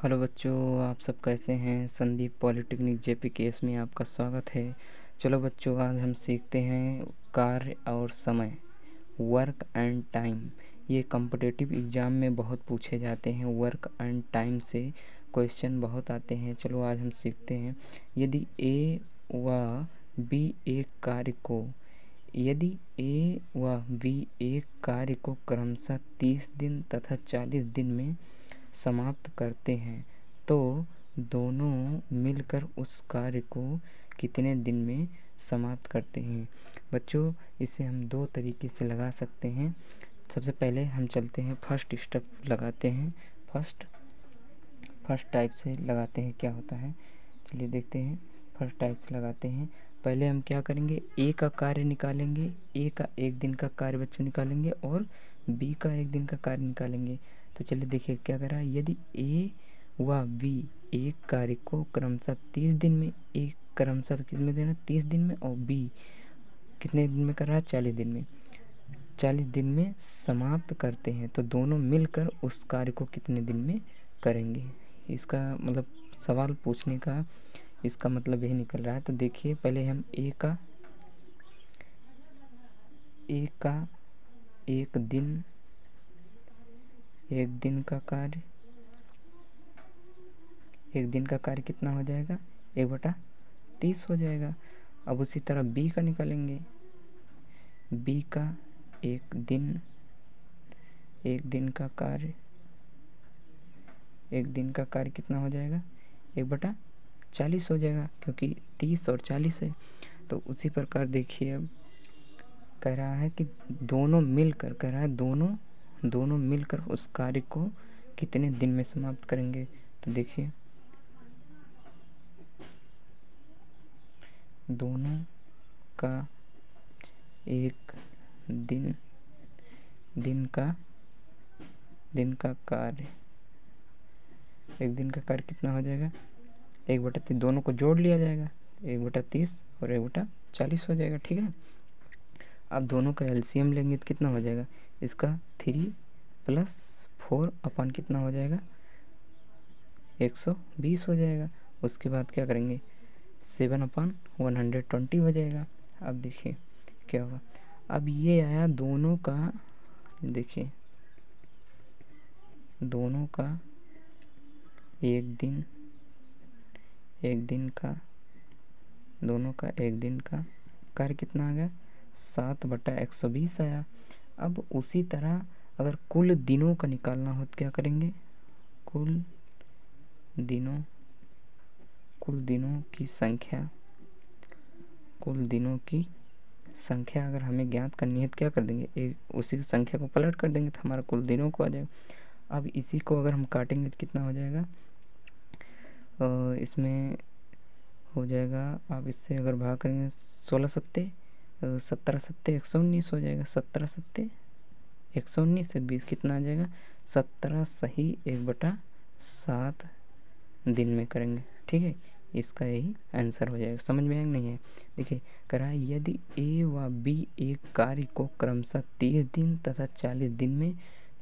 Hello बच्चों, आप सब कैसे हैं। संदीप पॉलिटेक्निक जेपीकेएस में आपका स्वागत है। चलो बच्चों, आज हम सीखते हैं कार्य और समय, वर्क एंड टाइम। ये कॉम्पिटिटिव एग्ज़ाम में बहुत पूछे जाते हैं। वर्क एंड टाइम से क्वेश्चन बहुत आते हैं। चलो आज हम सीखते हैं। यदि ए व बी एक कार्य को यदि ए व बी एक कार्य को क्रमशः 30 दिन तथा 40 दिन में समाप्त करते हैं तो दोनों मिलकर उस कार्य को कितने दिन में समाप्त करते हैं। बच्चों, इसे हम दो तरीके से लगा सकते हैं। सबसे पहले हम चलते हैं, फर्स्ट स्टेप लगाते हैं। फर्स्ट टाइप से लगाते हैं, क्या होता है चलिए देखते हैं। फर्स्ट टाइप से लगाते हैं। पहले हम क्या करेंगे, ए का कार्य निकालेंगे। ए का एक दिन का कार्य बच्चों निकालेंगे और बी का एक दिन का कार्य निकालेंगे। तो चलिए देखिए क्या कर रहा है। यदि ए व बी एक कार्य को क्रमशः 30 दिन में, एक क्रमशः किस में देना 30 दिन में, और बी कितने दिन में कर रहा है 40 दिन में, 40 दिन में समाप्त करते हैं तो दोनों मिलकर उस कार्य को कितने दिन में करेंगे। इसका मतलब सवाल पूछने का इसका मतलब यही निकल रहा है। तो देखिए पहले हम ए का एक दिन का कार्य, एक दिन का कार्य कितना हो जाएगा, 1/30 हो जाएगा। अब उसी तरह बी का निकालेंगे। बी का एक दिन का कार्य, एक दिन का कार्य कितना हो जाएगा, 1/40 हो जाएगा, क्योंकि 30 और 40 है। तो उसी प्रकार देखिए, अब कह रहा है कि दोनों मिलकर, कह रहा है दोनों मिलकर उस कार्य को कितने दिन में समाप्त करेंगे। तो देखिए दोनों का एक दिन का कार्य, एक दिन का कार्य कितना हो जाएगा, 1/30। दोनों को जोड़ लिया जाएगा, 1/30 और 1/40 हो जाएगा। ठीक है। अब दोनों का एलसीएम लेंगे तो कितना हो जाएगा, इसका 3 + 4 अपन कितना हो जाएगा, 120 हो जाएगा। उसके बाद क्या करेंगे, 7/120 हो जाएगा। अब देखिए क्या होगा। अब ये आया दोनों का, देखिए दोनों का एक दिन का कार्य कितना आ गया, 7/120 आया। अब उसी तरह अगर कुल दिनों का निकालना हो तो क्या करेंगे, कुल दिनों की संख्या अगर हमें ज्ञात करनी है तो क्या कर देंगे, उसी संख्या को पलट कर देंगे तो हमारा कुल दिनों को आ जाएगा। अब इसी को अगर हम काटेंगे तो कितना हो जाएगा, इसमें हो जाएगा, आप इससे अगर भाग करेंगे 16 सत्ते 17 सत्ते 119 हो जाएगा। 17 सत्ते 119 से 20 कितना आ जाएगा, 17 सही 1/7 दिन में करेंगे। ठीक है, इसका यही आंसर हो जाएगा। समझ में आया नहीं है। देखिए कह रहा है यदि ए व बी एक कार्य को क्रमशः 30 दिन तथा 40 दिन में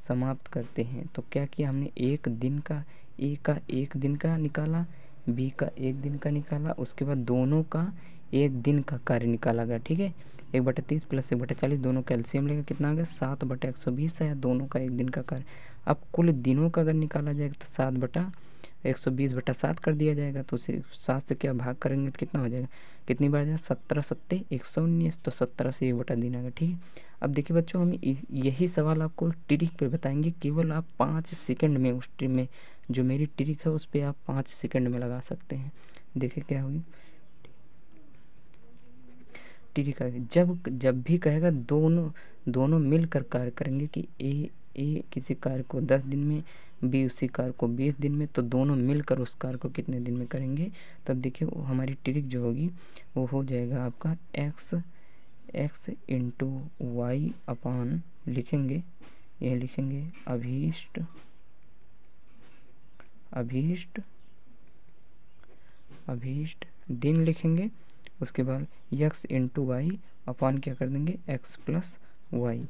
समाप्त करते हैं तो क्या किया हमने, एक दिन का, ए का एक दिन का निकाला, बी का एक दिन का निकाला, उसके बाद दोनों का एक दिन का कार्य निकाला गया। ठीक है, 1/30 + 1/40 दोनों का एलसीएम लेगा, कितना आ गया, 7/120 है दोनों का एक दिन का कार्य। अब कुल दिनों का अगर निकाला जाएगा तो 7/120/7 कर दिया जाएगा। तो उसे 7 से क्या भाग करेंगे तो कितना हो जाएगा, कितनी बार जाएगा, 17 सत्ते 119, तो 17 से 1/दिन आएगा। ठीक है। अब देखिए बच्चों, हम यही सवाल आपको ट्रिक पे बताएंगे। केवल आप 5 सेकंड में, उस ट्रिक में जो मेरी ट्रिक है उस पर आप 5 सेकंड में लगा सकते हैं। देखिए क्या होगी ट्रिक है। जब भी कहेगा दोनों मिलकर कार्य करेंगे, कि ए किसी कार्य को 10 दिन में, बी उसी कार्य को 20 दिन में, तो दोनों मिलकर उस कार्य को कितने दिन में करेंगे। तब देखिए हमारी ट्रिक जो होगी वो हो जाएगा आपका x × y अपान लिखेंगे, यह लिखेंगे अभीष्ट दिन लिखेंगे। उसके बाद x × y अपान क्या कर देंगे, x + y।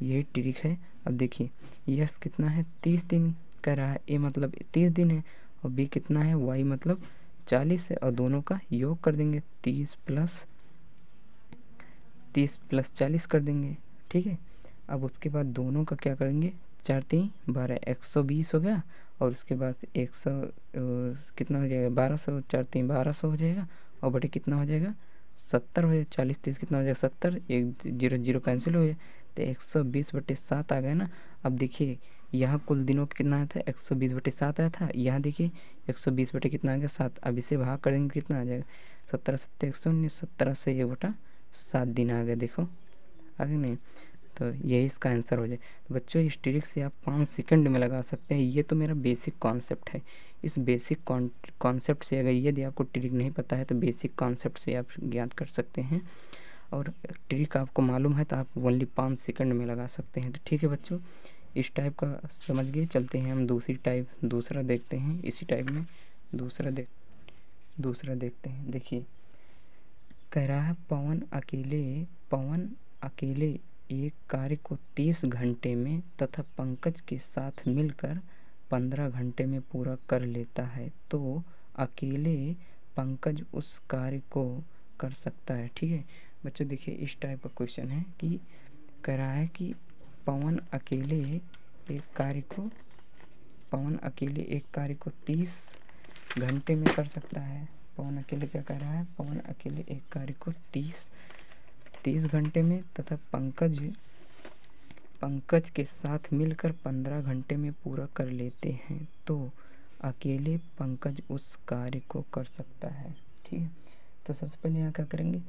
यही ट्रिक है। अब देखिए यस कितना है, 30 दिन कह रहा है, ए मतलब 30 दिन है, और बी कितना है, वाई मतलब 40 है, और दोनों का योग कर देंगे, 30 प्लस 40 कर देंगे। ठीक है, अब उसके बाद दोनों का क्या करेंगे, 4 3 12, 120 हो गया। और उसके बाद 100 कितना हो जाएगा, 1200, 4 3 1200 हो जाएगा। और बटे कितना हो जाएगा, 70 हो जाएगा। 40 30 कितना हो जाएगा, 70, एक जीरो जीरो कैंसिल हो गया, तो 120/7 आ गया ना। अब देखिए यहाँ कुल दिनों का कितना आया था, 120/7 आया था। यहाँ देखिए 120 बटे कितना आ गया, 7। अब इसे भाग करेंगे कितना आ जाएगा, 17 7 119, 17 से 1/7 दिन आ गया। देखो आगे नहीं, तो यही इसका आंसर हो जाए। तो बच्चों इस ट्रिक से आप 5 सेकंड में लगा सकते हैं। ये तो मेरा बेसिक कॉन्सेप्ट है। इस बेसिक कॉन्सेप्ट से अगर यदि आपको ट्रिक नहीं पता है तो बेसिक कॉन्सेप्ट से आप ज्ञात कर सकते हैं, और ट्रिक आपको मालूम है तो आप ओनली 5 सेकंड में लगा सकते हैं। तो ठीक है बच्चों, इस टाइप का समझ गए। चलते हैं हम दूसरा देखते हैं। इसी टाइप में दूसरा देखते हैं। देखिए कह रहा है पवन अकेले एक कार्य को 30 घंटे में तथा पंकज के साथ मिलकर 15 घंटे में पूरा कर लेता है, तो अकेले पंकज उस कार्य को कर सकता है। ठीक है बच्चों, देखिए इस टाइप का क्वेश्चन है कि कह रहा है कि पवन अकेले एक कार्य को 30 घंटे में कर सकता है। पवन अकेले क्या कह रहा है, पवन अकेले एक कार्य को 30 घंटे में तथा पंकज के साथ मिलकर 15 घंटे में पूरा कर लेते हैं, तो अकेले पंकज उस कार्य को कर सकता है। ठीक है, तो सबसे पहले यहाँ क्या करेंगे,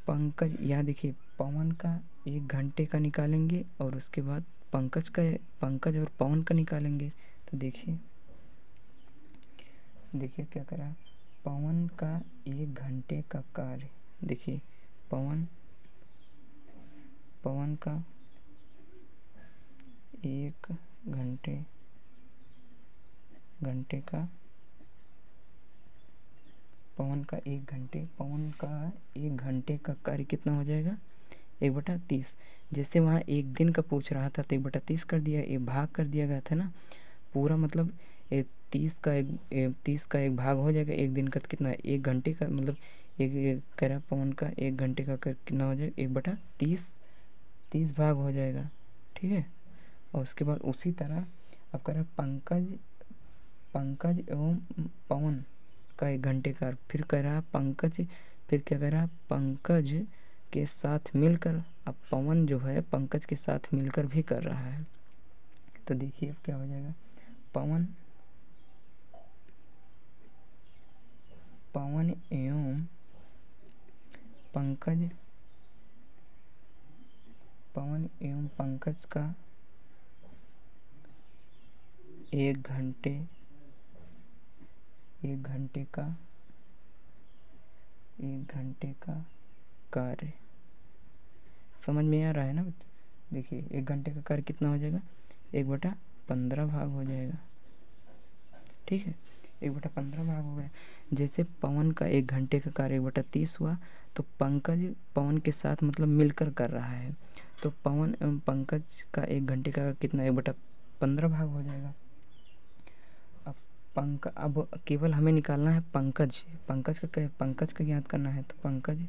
पंकज, यहाँ देखिए पवन का 1 घंटे का निकालेंगे और उसके बाद पंकज और पवन का निकालेंगे। तो देखिए क्या करा, पवन का 1 घंटे का कार्य, देखिए पवन का 1 घंटे का पवन का एक घंटे का कार्य कितना हो जाएगा, 1/30। जैसे वहाँ 1 दिन का पूछ रहा था तो 1/30 कर दिया, एक भाग कर दिया गया था ना पूरा, मतलब 30 का एक भाग हो जाएगा। 1 दिन का तो कितना है, 1 घंटे का, मतलब एक कह रहा पवन का 1 घंटे का कितना हो जाएगा, 1/30 भाग हो जाएगा। ठीक है, और उसके बाद उसी तरह अब कह रहा पंकज एवं पवन का 1 घंटे का, फिर कह रहा फिर क्या कह रहा, पंकज के साथ मिलकर, अब पवन जो है पंकज के साथ मिलकर भी कर रहा है। तो देखिए अब क्या हो जाएगा, पवन एवं पंकज का 1 घंटे का कार्य, समझ में आ रहा है ना। देखिए 1 घंटे का कार्य कितना हो जाएगा, 1/15 भाग हो जाएगा। ठीक है, 1/15 भाग हो गया। जैसे पवन का 1 घंटे का कार्य 1/30 हुआ, तो पंकज पवन के साथ मतलब मिलकर कर रहा है, तो पवन एवं पंकज का 1 घंटे का कितना, 1/15 भाग हो जाएगा। अब केवल हमें निकालना है पंकज का ज्ञात करना है, तो पंकज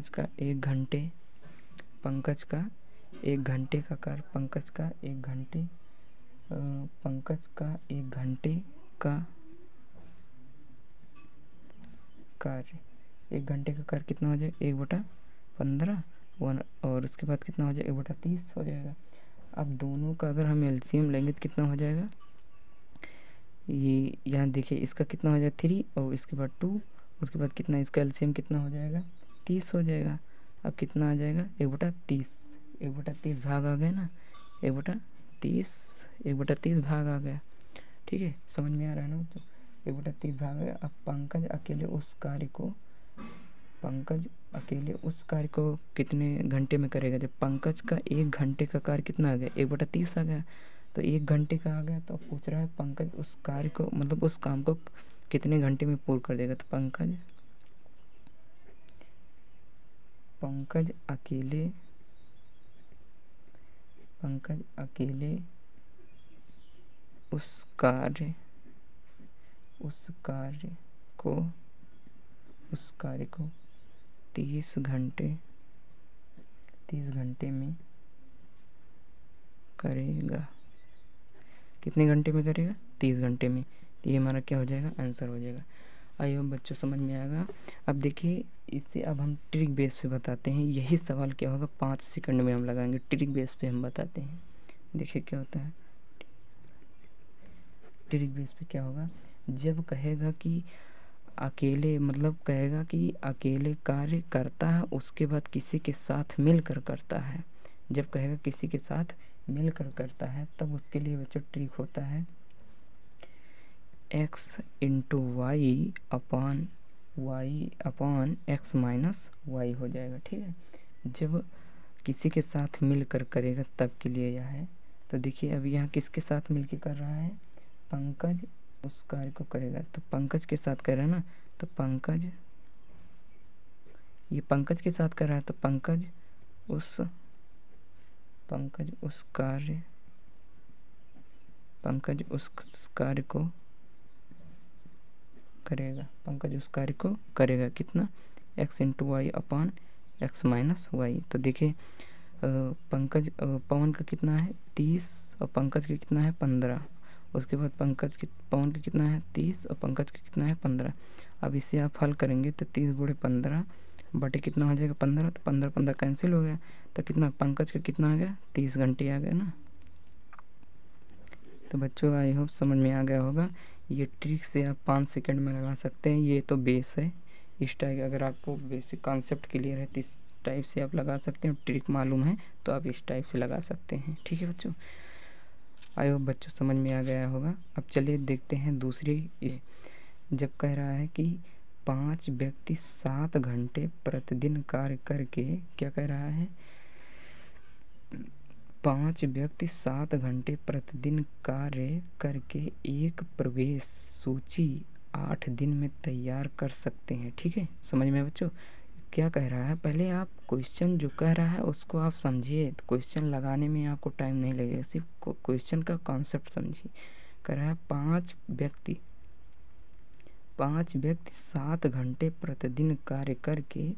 का एक घंटे का कार्य, पंकज का 1 घंटे का कार्य, 1 घंटे का कार्य कितना हो जाएगा, 1/15 और उसके बाद कितना हो जाएगा, 1/30 हो जाएगा। अब दोनों का अगर हम एलसीएम लेंगे तो कितना हो जाएगा, ये यहाँ देखिए इसका कितना हो जाएगा 3 और इसके बाद 2, उसके बाद कितना, इसका एलसीएम कितना हो जाएगा, 30 हो जाएगा। अब कितना आ जाएगा, 1/30 भाग आ गया ना, 1/30 भाग आ गया। ठीक है, समझ में आ रहा है ना, तो 1/30 भाग आ गया। अब पंकज अकेले उस कार्य को कितने घंटे में करेगा, जब पंकज का 1 घंटे का कार्य कितना आ गया, 1/30 आ गया, तो 1 घंटे का आ गया। तो पूछ रहा है पंकज उस कार्य को, मतलब उस काम को कितने घंटे में पूर्ण कर देगा, तो पंकज अकेले उस कार्य को 30 घंटे में करेगा। कितने घंटे में करेगा? 30 घंटे में। तो ये हमारा क्या हो जाएगा? आंसर हो जाएगा। आई होप बच्चों समझ में आएगा। अब देखिए इसे अब हम ट्रिक बेस पे बताते हैं। यही सवाल क्या होगा 5 सेकंड में हम लगाएंगे, ट्रिक बेस पे हम बताते हैं। देखिए क्या होता है ट्रिक बेस पे क्या होगा। जब कहेगा कि अकेले, मतलब कहेगा कि अकेले कार्य करता है, उसके बाद किसी के साथ मिलकर करता है। जब कहेगा किसी के साथ मिलकर करता है तब उसके लिए बच्चों ट्रिक होता है x into y upon x minus y हो जाएगा। ठीक है, जब किसी के साथ मिलकर करेगा तब के लिए यह है। तो देखिए अब यहाँ किसके साथ मिलकर कर रहा है? पंकज उस कार्य को करेगा, तो पंकज के साथ कर रहा है ना, तो पंकज के साथ कर रहा है, तो पंकज उस कार्य को करेगा। कितना? x into y upon x minus y. तो देखिए पवन का कितना है? 30 और पंकज का कितना है? 15। उसके बाद पवन का कितना है? 30 और पंकज का कितना है? 15। अब इसे आप हल करेंगे तो 30 गुणे 15 बटे कितना हो जाएगा? 15। तो 15 कैंसिल हो गया, तो कितना? पंकज का कितना आ गया? 30 घंटे आ गया ना। तो बच्चों आई होप समझ में आ गया होगा। ये ट्रिक से आप 5 सेकंड में लगा सकते हैं। ये तो बेस है। इस टाइप अगर आपको बेसिक कॉन्सेप्ट क्लियर है तो इस टाइप से आप लगा सकते हैं। ट्रिक मालूम है तो आप इस टाइप से लगा सकते हैं। ठीक है बच्चों, आई होप बच्चों समझ में आ गया होगा। अब चलिए देखते हैं दूसरी। इस जब कह रहा है कि 5 व्यक्ति 7 घंटे प्रतिदिन कार्य करके, क्या कह रहा है? 5 व्यक्ति 7 घंटे प्रतिदिन कार्य करके एक प्रवेश सूची 8 दिन में तैयार कर सकते हैं। ठीक है, समझ में बच्चों क्या कह रहा है? पहले आप क्वेश्चन जो कह रहा है उसको आप समझिए। क्वेश्चन लगाने में आपको टाइम नहीं लगेगा, सिर्फ क्वेश्चन का कॉन्सेप्ट समझिए। कह रहा है 5 व्यक्ति 7 घंटे प्रतिदिन कार्य करके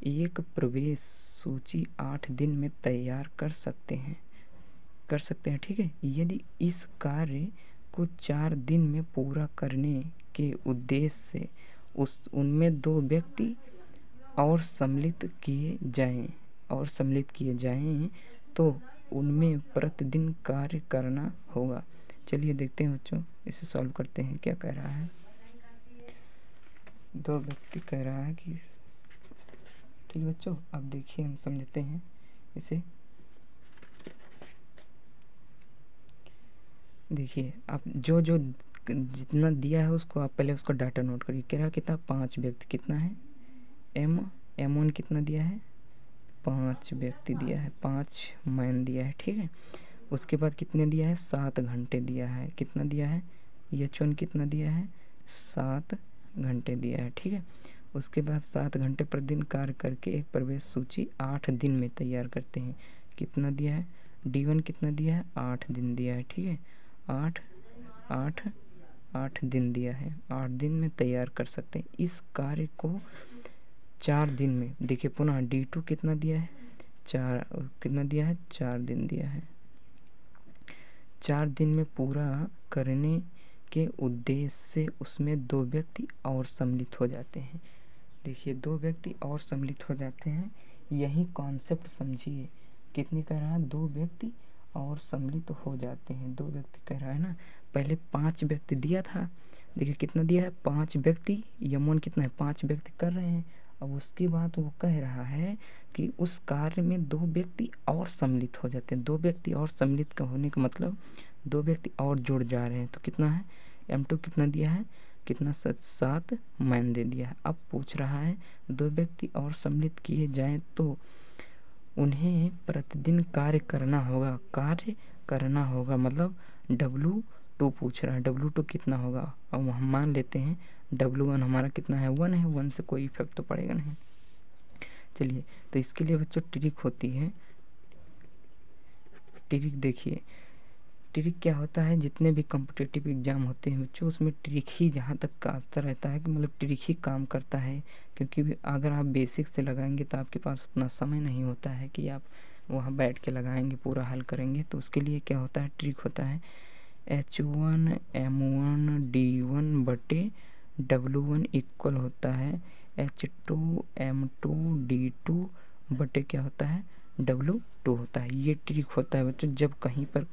एक प्रवेश सूची 8 दिन में तैयार कर सकते हैं। ठीक है, यदि इस कार्य को 4 दिन में पूरा करने के उद्देश्य से उनमें 2 व्यक्ति और सम्मिलित किए जाएं तो उनमें प्रतिदिन कार्य करना होगा। चलिए देखते हैं बच्चों, इसे सॉल्व करते हैं। क्या कह रहा है? 2 व्यक्ति कह रहा है कि, ठीक है बच्चों, अब देखिए हम समझते हैं इसे। देखिए आप जो जितना दिया है उसको आप पहले उसका डाटा नोट करिए। कह रहा कितना? 5 व्यक्ति कितना है? M1 कितना दिया है? 5 व्यक्ति दिया है, 5 मैन दिया है। ठीक है, उसके बाद कितने दिया है? 7 घंटे दिया है। कितना दिया है? H1 कितना दिया है? 7 घंटे दिया है। ठीक है, उसके बाद 7 घंटे प्रतिदिन कार्य करके एक प्रवेश सूची 8 दिन में तैयार करते हैं। कितना दिया है? D1 कितना दिया है? 8 दिन दिया है। ठीक है, 8 दिन दिया है। 8 दिन में तैयार कर सकते हैं। इस कार्य को 4 दिन में, देखिए पुनः D2 कितना दिया है? 4 दिन दिया है। 4 दिन में पूरा करने के उद्देश्य से उसमें 2 व्यक्ति और सम्मिलित हो जाते हैं। देखिए 2 व्यक्ति और सम्मिलित हो जाते हैं, यही कॉन्सेप्ट समझिए। कितने कह रहा है? 2 व्यक्ति और सम्मिलित हो जाते हैं। 2 व्यक्ति कह रहा है ना, पहले 5 व्यक्ति दिया था। देखिए कितना दिया है? 5 व्यक्ति। यमन कितना है? 5 व्यक्ति कर रहे हैं। अब उसके बाद वो कह रहा है कि उस कार्य में 2 व्यक्ति और सम्मिलित हो जाते हैं। 2 व्यक्ति और सम्मिलित का होने का मतलब 2 व्यक्ति और जुड़ जा रहे हैं। तो कितना है? M2 कितना दिया है? कितना? 7 मैन दे दिया है। अब पूछ रहा है 2 व्यक्ति और सम्मिलित किए जाएं तो उन्हें प्रतिदिन कार्य करना होगा, मतलब W2 पूछ रहा है। W2 कितना होगा? अब हम मान लेते हैं W1 हमारा कितना है? 1 है। 1 से कोई इफेक्ट तो पड़ेगा नहीं। चलिए, तो इसके लिए बच्चों ट्रिक होती है। ट्रिक देखिए, ट्रिक क्या होता है, जितने भी कॉम्पिटिटिव एग्ज़ाम होते हैं बच्चों, उसमें ट्रिक ही जहाँ तक का आता रहता है कि मतलब ट्रिक ही काम करता है। क्योंकि अगर आप बेसिक से लगाएंगे तो आपके पास उतना समय नहीं होता है कि आप वहाँ बैठ के लगाएंगे, पूरा हल करेंगे। तो उसके लिए क्या होता है, ट्रिक होता है H1M1D1/W1 इक्वल होता है H2M2D2 बटे क्या होता है, W2 होता है। ये ट्रिक होता है बच्चों, जब कहीं पर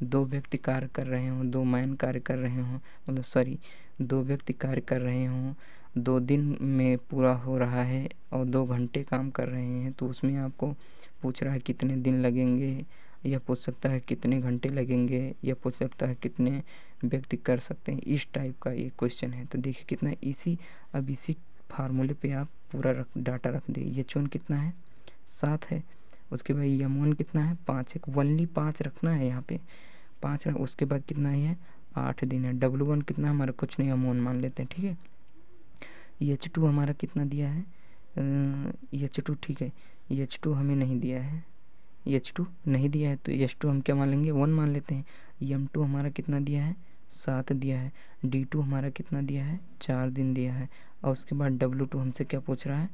दो व्यक्ति कार्य कर रहे हों, दो मैन कार्य कर रहे हों, मतलब सॉरी, दो व्यक्ति कार्य कर रहे हों, 2 दिन में पूरा हो रहा है और 2 घंटे काम कर रहे हैं, तो उसमें आपको पूछ रहा है कितने दिन लगेंगे, या पूछ सकता है कितने घंटे लगेंगे, या पूछ सकता है कितने व्यक्ति कर सकते हैं। इस टाइप का ये क्वेश्चन है। तो देखिए कितना इसी, अब इसी फार्मूले पे आप पूरा डाटा रख दिए। H1 कितना है, 7 है। उसके बाद M1 कितना है, 5 है। ओनली 5 रखना है यहाँ पे, 5 है। उसके बाद कितना है, 8 दिन है। W1 कितना हमारा, कुछ नहीं, M1 मान लेते हैं, ठीक है। H2 हमारा कितना दिया है, H2 ठीक है, H2 हमें नहीं दिया है, H2 नहीं दिया है, तो H2 हम क्या मान लेंगे, 1 मान लेते हैं। M2 हमारा कितना दिया है, 7 दिया है। D2 हमारा कितना दिया है, 4 दिन दिया है। और उसके बाद W2 हमसे क्या पूछ रहा है,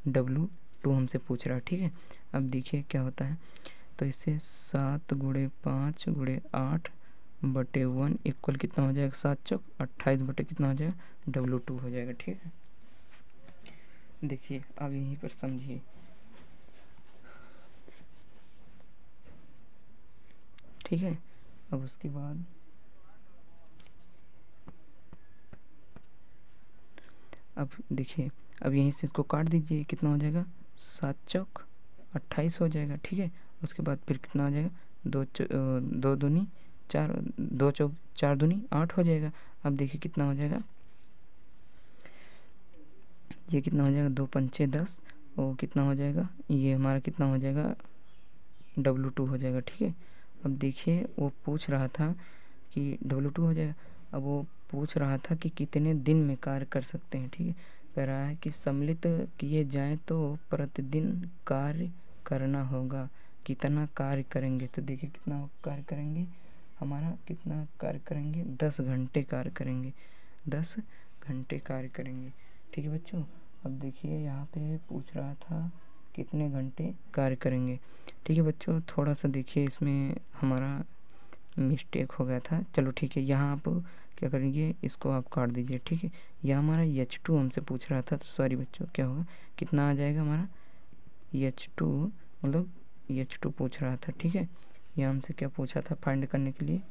W2 हमसे पूछ रहा है, ठीक है। अब देखिए क्या होता है, तो इससे 7 गुणे 5 गुणे 8 बटे 1 इक्वल कितना हो जाएगा, 7 चौक 28 बटे कितना हो जाएगा, W2 हो जाएगा, ठीक है। देखिए अब यहीं पर समझिए, ठीक है। अब उसके बाद अब देखिए, अब यहीं से इसको काट दीजिए, कितना हो जाएगा, 7 चौक 28 हो जाएगा, ठीक है। उसके बाद फिर कितना हो जाएगा, 2 दूनी 4, 2 चौक 4 दूनी 8 हो जाएगा। अब देखिए कितना हो जाएगा, ये कितना हो जाएगा, 2 पंचे 10, और कितना हो जाएगा, ये हमारा कितना हो जाएगा, W2 हो जाएगा, ठीक है। अब देखिए वो पूछ रहा था कि W2 हो जाएगा। अब वो पूछ रहा था कि कितने दिन में कार्य कर सकते हैं, ठीक है। कह रहा है कि सम्मिलित किए जाएं तो प्रतिदिन कार्य करना होगा, कितना कार्य करेंगे। तो देखिए कितना कार्य करेंगे, हमारा कितना कार्य करेंगे, 10 घंटे कार्य करेंगे, 10 घंटे कार्य करेंगे, ठीक है बच्चों। अब देखिए यहाँ पे पूछ रहा था कितने घंटे कार्य करेंगे, ठीक है बच्चों। थोड़ा सा देखिए इसमें हमारा मिस्टेक हो गया था, चलो ठीक है। यहाँ आप क्या करेंगे, इसको आप काट दीजिए, ठीक है। यह हमारा H2 हमसे पूछ रहा था, तो सॉरी बच्चों, क्या होगा, कितना आ जाएगा हमारा, H2 मतलब H2 पूछ रहा था, ठीक है। यह हमसे क्या पूछा था, फाइंड करने के लिए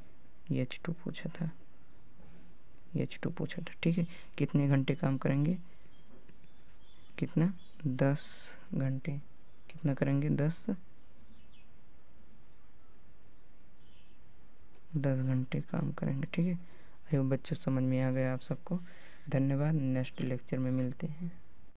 H2 पूछा था, H2 पूछा था, ठीक है। कितने घंटे काम करेंगे, कितना, 10 घंटे, कितना करेंगे, 10 घंटे काम करेंगे, ठीक है। आई होप बच्चों समझ में आ गया आप सबको। धन्यवाद, नेक्स्ट लेक्चर में मिलते हैं।